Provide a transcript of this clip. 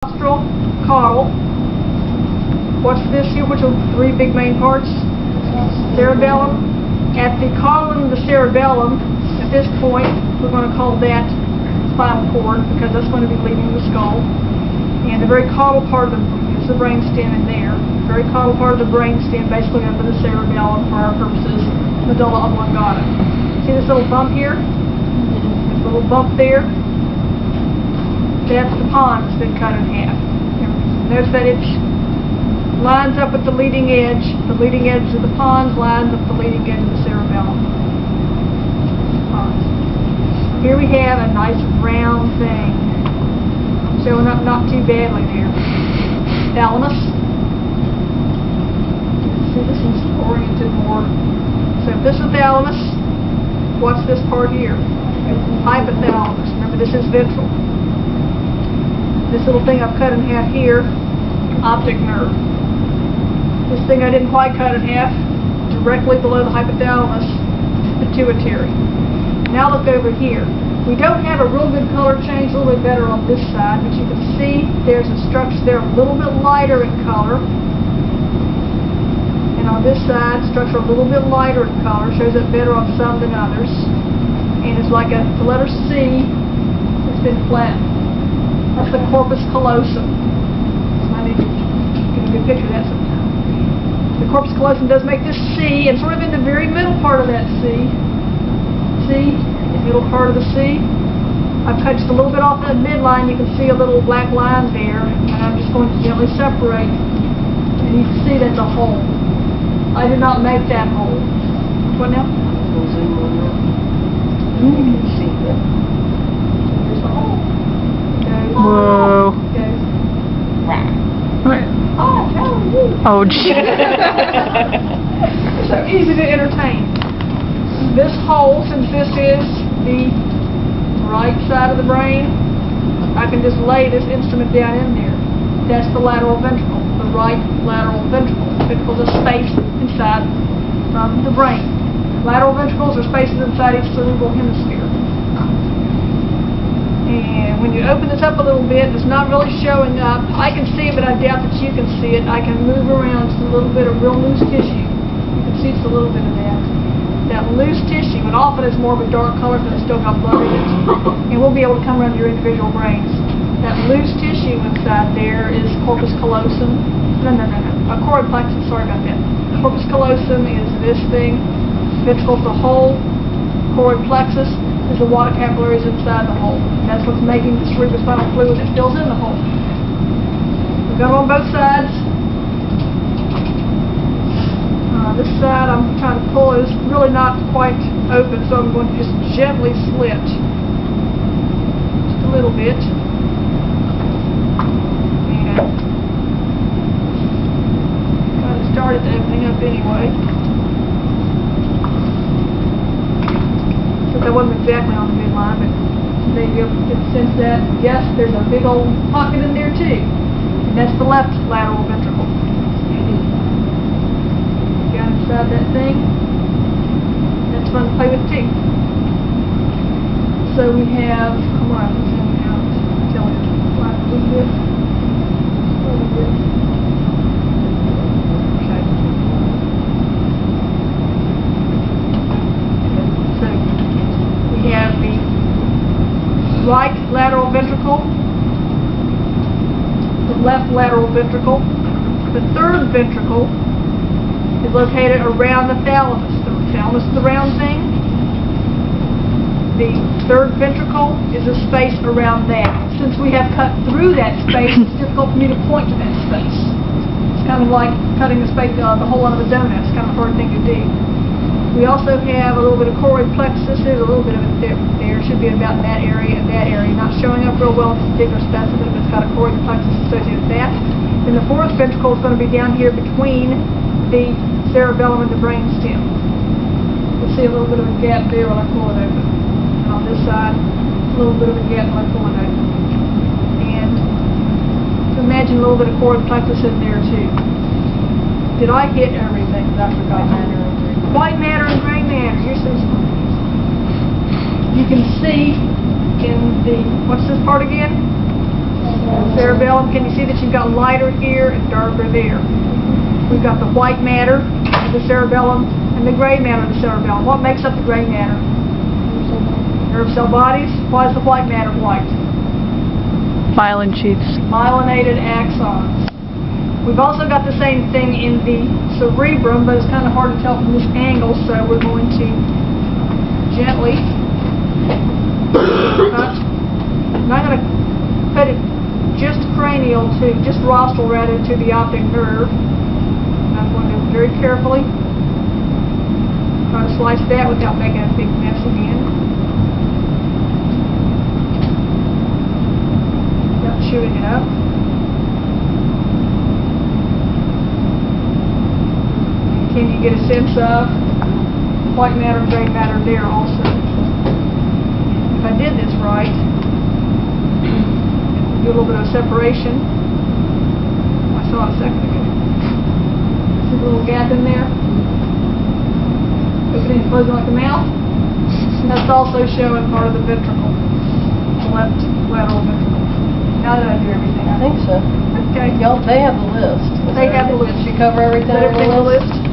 Nostril, caudal. What's this here? Which are the three big main parts? Cerebellum. At the caudal and the cerebellum, at this point, we're going to call that spinal cord because that's going to be leading the skull. And the very caudal part of the brainstem in there. The very caudal part of the brainstem, basically under the cerebellum for our purposes, medulla oblongata. See this little bump here? This little bump there? That's the pons that's been cut in half. Notice that it lines up with the leading edge. The leading edge of the pons lines up the leading edge of the cerebellum. Pons. Here we have a nice round thing. Showing up not too badly there. Thalamus. See, this one's oriented more. So if this is thalamus, what's this part here? Hypothalamus. Remember, this is ventral. This little thing I've cut in half here, optic nerve. This thing I didn't quite cut in half, directly below the hypothalamus, pituitary. Now look over here. We don't have a real good color change, a little bit better on this side, but you can see there's a structure there a little bit lighter in color. And on this side, structure a little bit lighter in color, shows up better on some than others. And it's like the letter C that's been flattened. That's the corpus callosum. So I need to get a good picture of that sometime. The corpus callosum does make this C, and sort of in the very middle part of that C, the middle part of the C, I've cut just a little bit off the midline. You can see a little black line there, and I'm just going to gently separate, and you can see that's a hole. I did not make that hole. What now? You can see that. There's the hole. Whoa. Oh, gee. So easy to entertain. This hole, since this is the right side of the brain, I can just lay this instrument down in there. That's the lateral ventricle, the right lateral ventricle. The ventricle is a space inside from the brain. Lateral ventricles are spaces inside each cerebral hemisphere. And when you open this up a little bit, it's not really showing up. I can see it, but I doubt that you can see it. I can move around just a little bit of real loose tissue. You can see just a little bit of that. That loose tissue, and often it's more of a dark color because it's still got blood in it. And we'll be able to come around your individual brains. That loose tissue inside there is corpus callosum. No. Choroid plexus, sorry about that. Corpus callosum is this thing. Ventricle's the hole. Choroid plexus is the water capillaries inside the hole. And that's what's making the cerebrospinal fluid that fills in the hole. We've got it on both sides. This side I'm trying to pull it. It's really not quite open, so I'm going to just gently slit. Just a little bit. And got it started opening up anyway. That wasn't exactly on the midline, but there you go. You can sense that. Yes, there's a big old pocket in there too. And that's the left lateral ventricle. Got inside that thing. That's fun to play with too. So we have, come on, let's zoom out. Tell you, a little bit. Okay. We have the right lateral ventricle, the left lateral ventricle. The third ventricle is located around the thalamus. The thalamus is the round thing. The third ventricle is a space around that. Since we have cut through that space, it's difficult for me to point to that space. It's kind of like cutting the space, the hole out of a donut. It's kind of a hard thing to do. We also have a little bit of choroid plexus. There's a little bit of it there. It should be about in that area and that area. Not showing up real well in this particular specimen, but it's got a choroid plexus associated with that. And the fourth ventricle is going to be down here between the cerebellum and the brainstem. You'll see a little bit of a gap there when I pull it open. And on this side, a little bit of a gap when I pull it open. And so imagine a little bit of choroid plexus in there too. Did I hit everything that I forgot? White matter and gray matter. Here's some. You can see in the, what's this part again? Cerebellum, can you see that you've got lighter here and darker there? We've got the white matter of the cerebellum and the gray matter of the cerebellum. What makes up the gray matter? Nerve cell bodies. Why is the white matter white? Myelin sheaths. Myelinated axons. We've also got the same thing in the cerebrum, but it's kind of hard to tell from this angle, so we're going to gently cut. I'm not going to cut it just cranial to, just rostral rather, to the optic nerve. I'm going to very carefully try to slice that without making a big mess again. Without chewing it up. Can you get a sense of white matter and gray matter there also? If I did this right, do a little bit of separation. I saw it a second ago. See the little gap in there? Opening and closing like a mouth. That's also showing part of the ventricle, the left lateral ventricle. Now that I do everything, I think so. Okay. Y'all, they have the list. They have the list. Did she cover everything Is that on everything on the list?